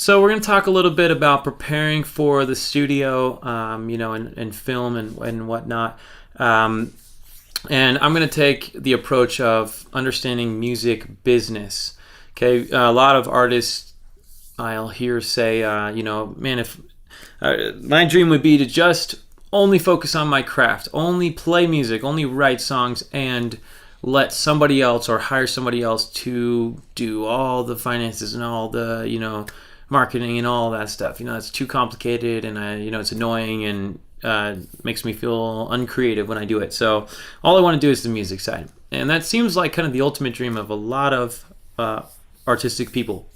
So we're going to talk a little bit about preparing for the studio, and film and whatnot. And I'm going to take the approach of understanding music business. Okay, a lot of artists I'll hear say, man, if my dream would be to just only focus on my craft, only play music, only write songs, and let somebody else or hire somebody else to do all the finances and all the, marketing and all that stuff. It's too complicated and it's annoying and makes me feel uncreative when I do it. So all I want to do is the music side. And that seems like kind of the ultimate dream of a lot of artistic people.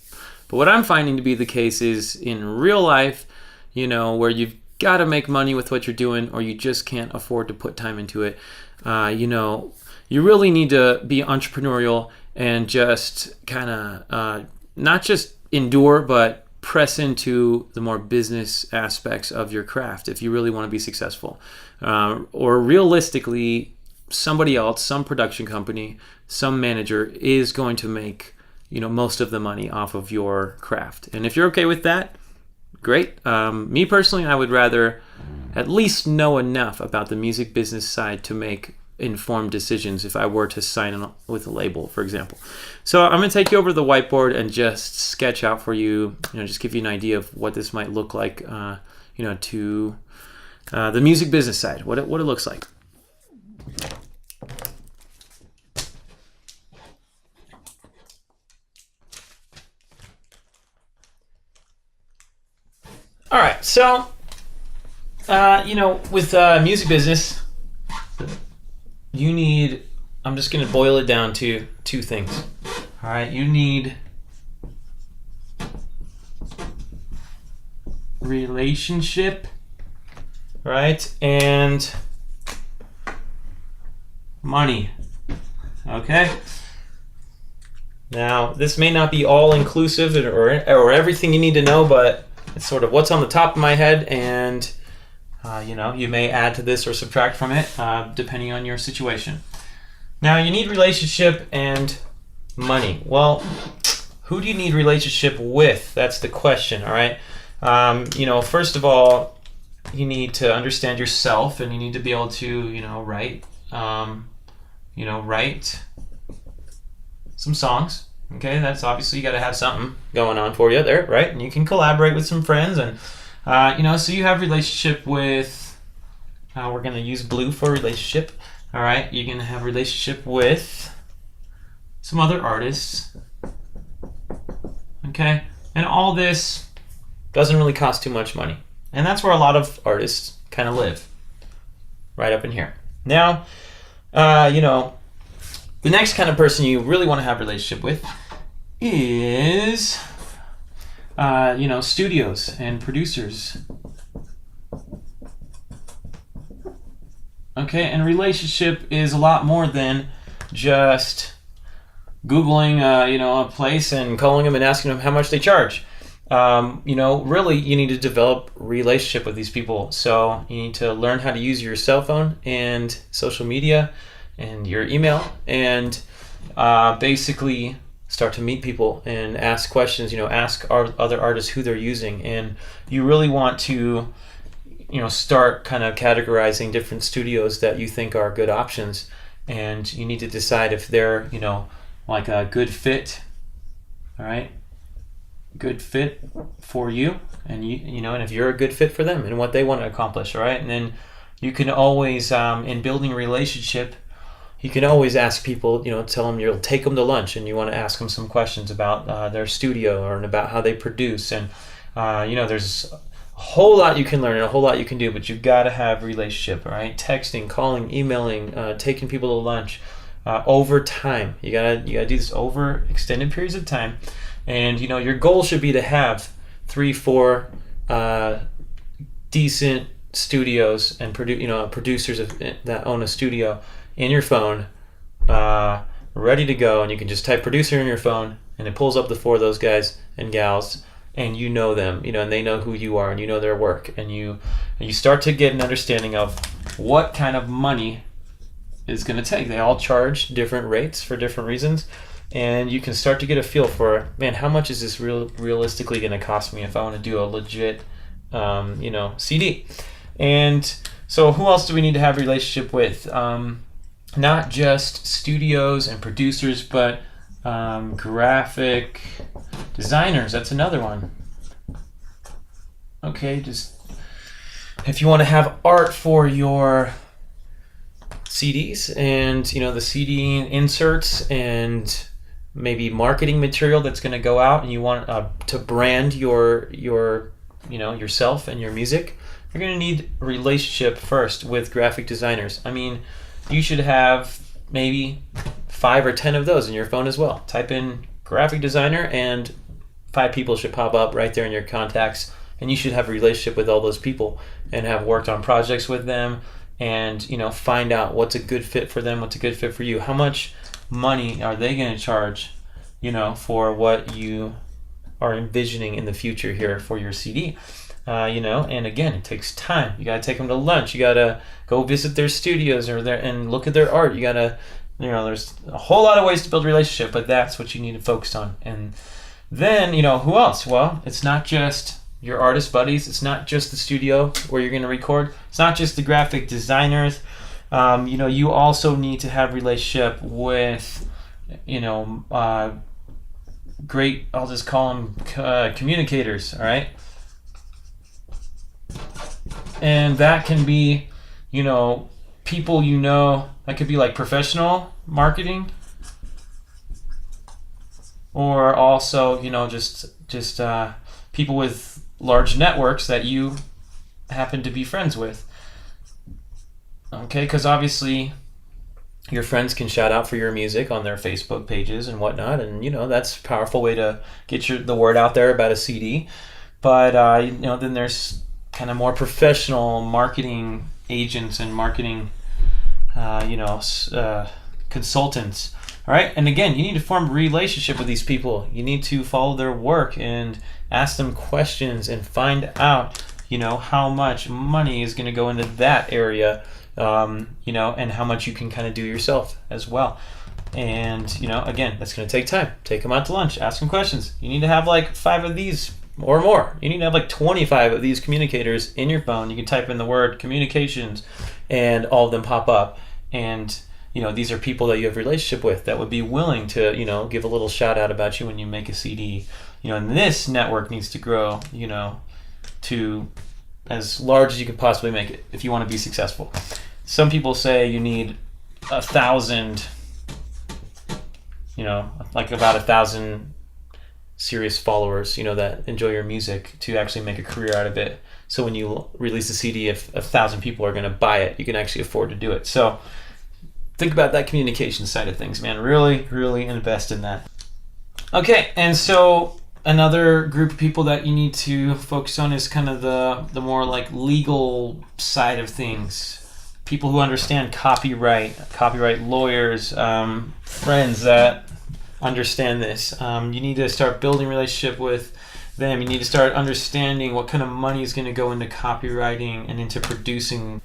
But what I'm finding to be the case is in real life, where you've got to make money with what you're doing or you just can't afford to put time into it, you really need to be entrepreneurial and just kind of not just endure, but press into the more business aspects of your craft if you really want to be successful. Or realistically, somebody else, some production company, some manager is going to make most of the money off of your craft. And if you're okay with that, great. Me personally, I would rather at least know enough about the music business side to make informed decisions if I were to sign with a label, for example. So I'm going to take you over to the whiteboard and just sketch out for you, just give you an idea of what this might look like, to the music business side, what it looks like. All right, so, with music business, you need, I'm just going to boil it down to two things. All right, you need relationship, right, and money, okay? Now, this may not be all inclusive or everything you need to know, but it's sort of what's on the top of my head, and you may add to this or subtract from it, depending on your situation. Now, you need relationship and money. Well, who do you need relationship with? That's the question, all right? First of all, you need to understand yourself, and you need to be able to, write some songs. Okay, that's obviously you got to have something going on for you there, right? And you can collaborate with some friends and so you have relationship with, we're going to use blue for relationship. All right, you're going to have relationship with some other artists. Okay, and all this doesn't really cost too much money. And that's where a lot of artists kind of live, right up in here. Now, the next kind of person you really want to have a relationship with is studios and producers. Okay, and relationship is a lot more than just Googling, a place and calling them and asking them how much they charge. Really, you need to develop relationship with these people. So you need to learn how to use your cell phone and social media and your email and basically start to meet people and ask questions, ask other artists who they're using. And you really want to, start kind of categorizing different studios that you think are good options. And you need to decide if they're, like a good fit, all right? Good fit for you. And, and if you're a good fit for them and what they want to accomplish, all right? And then you can always, in building a relationship, you can always ask people, tell them you'll take them to lunch and you want to ask them some questions about their studio or about how they produce. And, there's a whole lot you can learn and a whole lot you can do, but you've got to have a relationship, all right? Texting, calling, emailing, taking people to lunch over time. You gotta do this over extended periods of time. And, your goal should be to have 3-4 decent studios and producers that own a studio in your phone, ready to go, and you can just type producer in your phone and it pulls up the 4 of those guys and gals, and you know them, and they know who you are and you know their work, and you start to get an understanding of what kind of money is going to take. They all charge different rates for different reasons, and you can start to get a feel for, man, how much is this realistically going to cost me if I want to do a legit CD. And so who else do we need to have a relationship with? Not just studios and producers, but graphic designers. That's another one. Okay, just if you want to have art for your CDs and the CD inserts and maybe marketing material that's going to go out, and you want to brand your yourself and your music, you're going to need a relationship first with graphic designers. I mean, you should have maybe 5 or 10 of those in your phone as well. Type in graphic designer and 5 people should pop up right there in your contacts, and you should have a relationship with all those people and have worked on projects with them, and find out what's a good fit for them, what's a good fit for you. How much money are they going to charge for what you are envisioning in the future here for your CD? And again, it takes time. You got to take them to lunch. You got to go visit their studios and look at their art. You got to, there's a whole lot of ways to build a relationship, but that's what you need to focus on. And then, who else? Well, it's not just your artist buddies. It's not just the studio where you're going to record. It's not just the graphic designers. You also need to have a relationship with, great, I'll just call them communicators, all right? And that can be, people that could be like professional marketing, or also, just people with large networks that you happen to be friends with. Okay, because obviously your friends can shout out for your music on their Facebook pages and whatnot, and that's a powerful way to get the word out there about a CD. But then there's kind of more professional marketing agents and marketing consultants. All right, and again, you need to form a relationship with these people. You need to follow their work and ask them questions and find out how much money is going to go into that area, and how much you can kind of do yourself as well. And again, that's going to take time. Take them out to lunch, ask them questions. You need to have like 5 of these or more. You need to have like 25 of these communicators in your phone. You can type in the word communications and all of them pop up. And these are people that you have a relationship with that would be willing to give a little shout out about you when you make a CD. And this network needs to grow to as large as you can possibly make it if you want to be successful. Some people say you need 1,000, like about 1,000 serious followers, that enjoy your music to actually make a career out of it. So when you release a CD, if 1,000 people are going to buy it, you can actually afford to do it. So think about that communication side of things, man. Really, really invest in that. Okay, and so another group of people that you need to focus on is kind of the more like legal side of things. People who understand copyright lawyers, friends that understand this. You need to start building a relationship with them. You need to start understanding what kind of money is going to go into copywriting and into producing.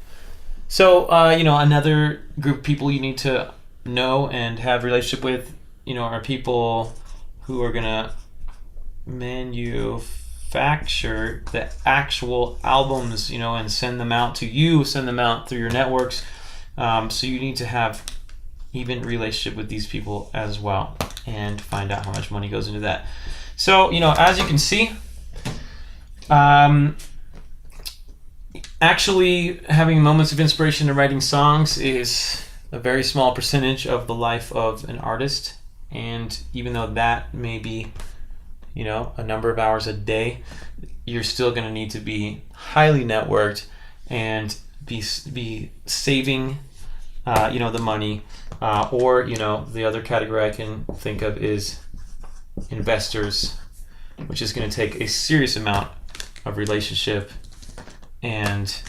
So, another group of people you need to know and have a relationship with, are people who are going to manufacture the actual albums, and send them out to you, send them out through your networks. So you need to have even relationship with these people as well and find out how much money goes into that. So, as you can see, actually having moments of inspiration and writing songs is a very small percentage of the life of an artist. And even though that may be, a number of hours a day, you're still going to need to be highly networked and be saving, the money, or, the other category I can think of is investors, which is going to take a serious amount of relationship, and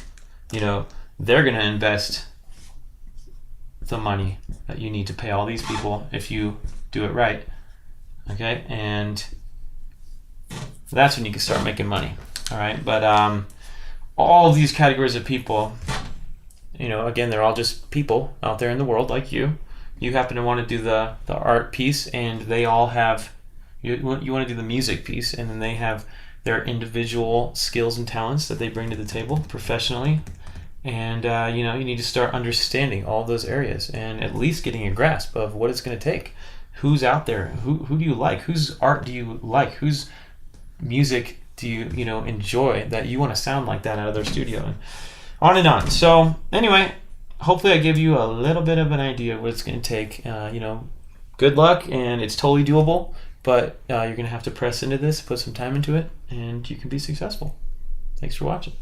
they're going to invest the money that you need to pay all these people if you do it right. Okay, and that's when you can start making money. All right, but all of these categories of people, again, they're all just people out there in the world like you, you happen to want to do the art piece, and they all have you want to do the music piece, and then they have their individual skills and talents that they bring to the table professionally. And you need to start understanding all those areas and at least getting a grasp of what it's going to take. Who's out there? Who do you like? Whose art do you like? Whose music do you enjoy that you want to sound like that out of their studio? And on and on. So anyway, hopefully I give you a little bit of an idea of what it's going to take. Good luck, and it's totally doable, but you're going to have to press into this, put some time into it, and you can be successful. Thanks for watching.